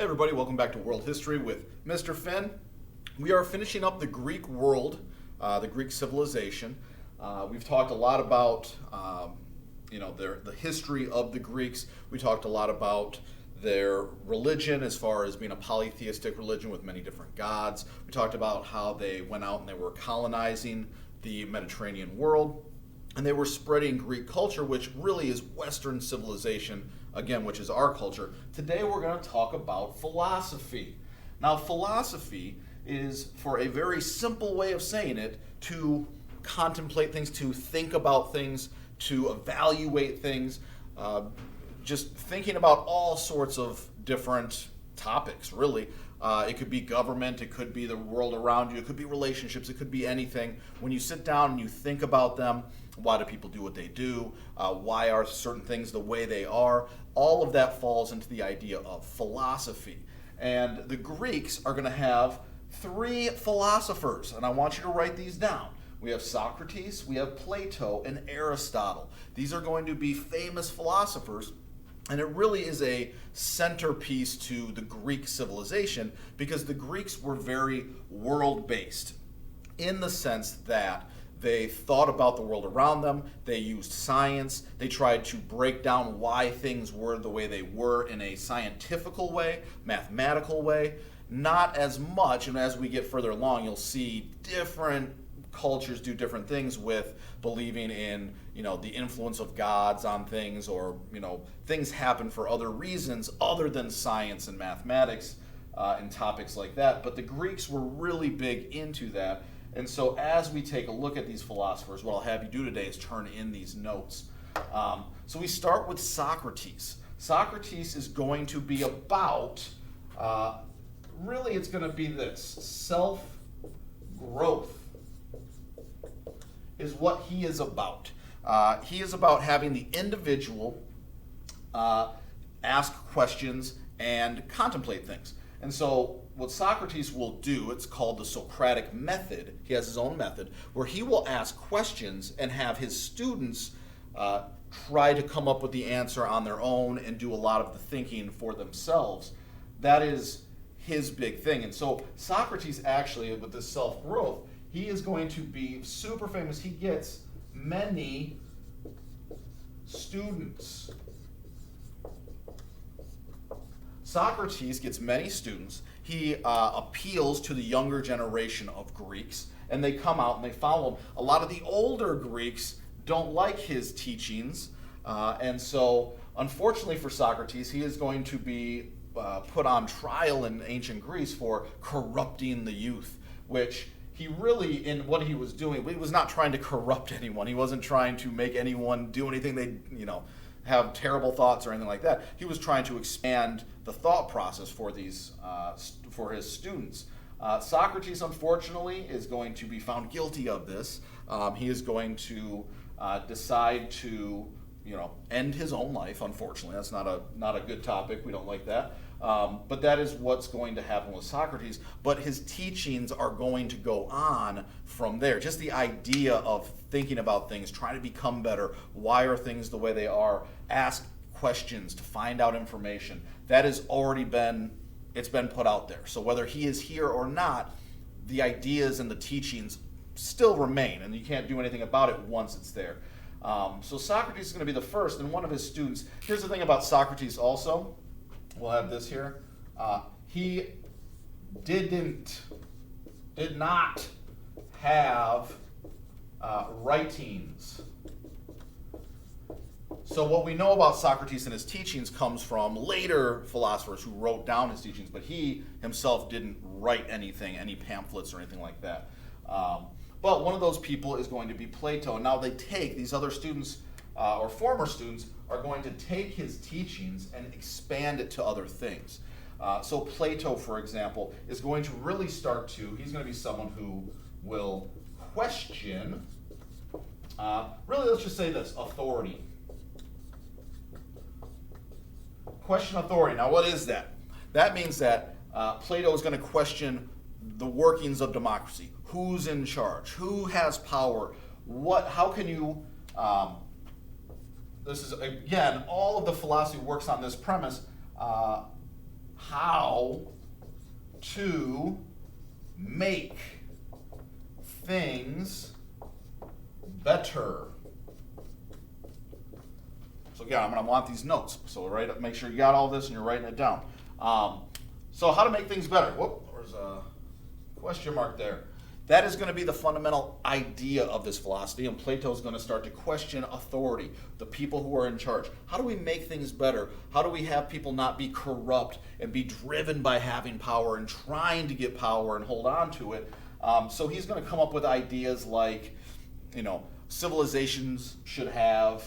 Hey everybody, welcome back to World History with Mr. Finn. We are finishing up the Greek world, the Greek civilization. We've talked a lot about, the history of the Greeks. We talked a lot about their religion as far as being a polytheistic religion with many different gods. We talked about how they went out and they were colonizing the Mediterranean world. And they were spreading Greek culture, which really is Western civilization, again, which is our culture. Today we're going to talk about philosophy. Now, philosophy is, for a very simple way of saying it, to contemplate things, to think about things, to evaluate things, just thinking about all sorts of different topics, really. It could be government, it could be the world around you, it could be relationships, it could be anything. When you sit down and you think about them, why do people do what they do? Why are certain things the way they are? All of that falls into the idea of philosophy. And the Greeks are going to have three philosophers, and I want you to write these down. We have Socrates, we have Plato, and Aristotle. These are going to be famous philosophers, and it really is a centerpiece to the Greek civilization because the Greeks were very world-based in the sense that they thought about the world around them, they used science, they tried to break down why things were the way they were in a scientifical way, mathematical way. Not as much, and as we get further along, you'll see different cultures do different things with believing in, the influence of gods on things, or, things happen for other reasons other than science and mathematics and topics like that. But the Greeks were really big into that. And so as we take a look at these philosophers, what I'll have you do today is turn in these notes. So we start with Socrates. Socrates is going to be about, really it's going to be this, self-growth is what he is about. He is about having the individual ask questions and contemplate things. And so what Socrates will do, it's called the Socratic Method. He has his own method where he will ask questions and have his students try to come up with the answer on their own and do a lot of the thinking for themselves. That is his big thing. And so Socrates actually, with this self-growth, he is going to be super famous. He gets many students. Socrates gets many students. He appeals to the younger generation of Greeks, and they come out and they follow him. A lot of the older Greeks don't like his teachings, and so unfortunately for Socrates, he is going to be put on trial in ancient Greece for corrupting the youth, which he really, in what he was doing, he was not trying to corrupt anyone. He wasn't trying to make anyone do anything they, have terrible thoughts or anything like that. He was trying to expand the thought process for these, for his students. Socrates, unfortunately, is going to be found guilty of this. He is going to decide to, end his own life. Unfortunately, that's not a good topic. We don't like that. But that is what's going to happen with Socrates. But his teachings are going to go on from there. Just the idea of thinking about things, trying to become better. Why are things the way they are? Ask questions to find out information. That has already been put out there. So whether he is here or not, the ideas and the teachings still remain, and you can't do anything about it once it's there. So Socrates is going to be the first, and one of his students. Here's the thing about Socrates also. We'll have this here. He did not have writings. So what we know about Socrates and his teachings comes from later philosophers who wrote down his teachings, but he himself didn't write anything, any pamphlets or anything like that. But one of those people is going to be Plato. And now these other students, or former students, are going to take his teachings and expand it to other things. So Plato, for example, is going to really he's going to be someone who will question, really let's just say this, authority. Question authority. Now what is that? That means that Plato is going to question the workings of democracy. Who's in charge? Who has power? How can you this is, again, all of the philosophy works on this premise. How how to make things better. So again, I'm going to want these notes. So make sure you got all this and you're writing it down. So how to make things better. Whoop, there's a question mark there. That is going to be the fundamental idea of this philosophy, and Plato is going to start to question authority, the people who are in charge. How do we make things better? How do we have people not be corrupt and be driven by having power and trying to get power and hold on to it? So he's going to come up with ideas like, civilizations should have,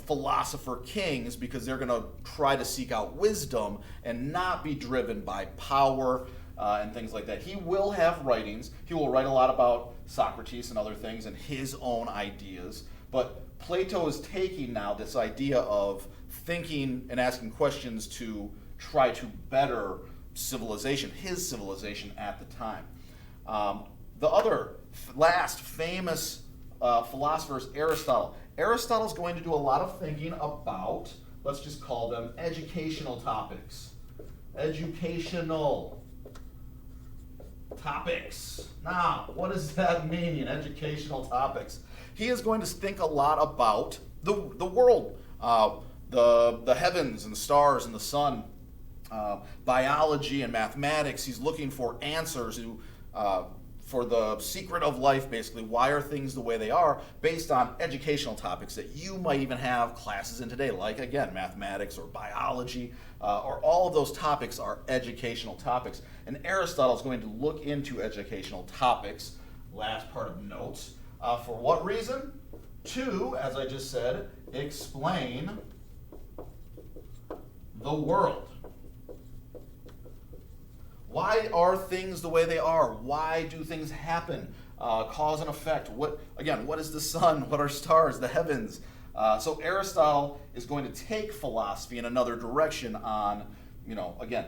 philosopher kings because they're going to try to seek out wisdom and not be driven by power. And things like that. He will have writings. He will write a lot about Socrates and other things and his own ideas. But Plato is taking now this idea of thinking and asking questions to try to better civilization, his civilization at the time. The other last famous philosopher is Aristotle. Aristotle is going to do a lot of thinking about, let's just call them educational topics. Educational topics. Now, what does that mean, educational topics? He is going to think a lot about the world, the heavens and the stars and the sun, biology and mathematics. He's looking for answers for the secret of life, basically. Why are things the way they are, based on educational topics that you might even have classes in today, like, again, mathematics or biology, or all of those topics are educational topics. And Aristotle is going to look into educational topics, last part of notes, for what reason? To, as I just said, explain the world. Why are things the way they are? Why do things happen? Cause and effect. What is the sun? What are stars? The heavens? So Aristotle is going to take philosophy in another direction on,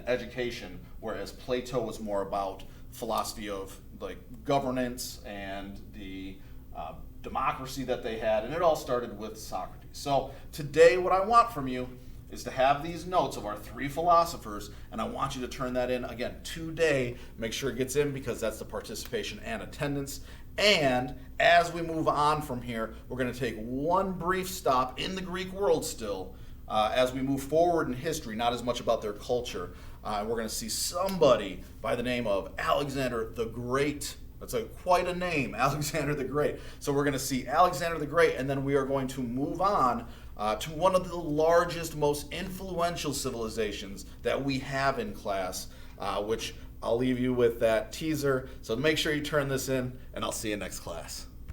education, whereas Plato was more about philosophy of like governance and the democracy that they had, and it all started with Socrates. So today, what I want from you is to have these notes of our three philosophers, and I want you to turn that in, again, today. Make sure it gets in because that's the participation and attendance. And as we move on from here, we're going to take one brief stop in the Greek world still as we move forward in history, not as much about their culture. We're going to see somebody by the name of Alexander the Great. That's quite a name, Alexander the Great. So we're going to see Alexander the Great, and then we are going to move on to one of the largest, most influential civilizations that we have in class, which I'll leave you with that teaser. So make sure you turn this in, and I'll see you next class.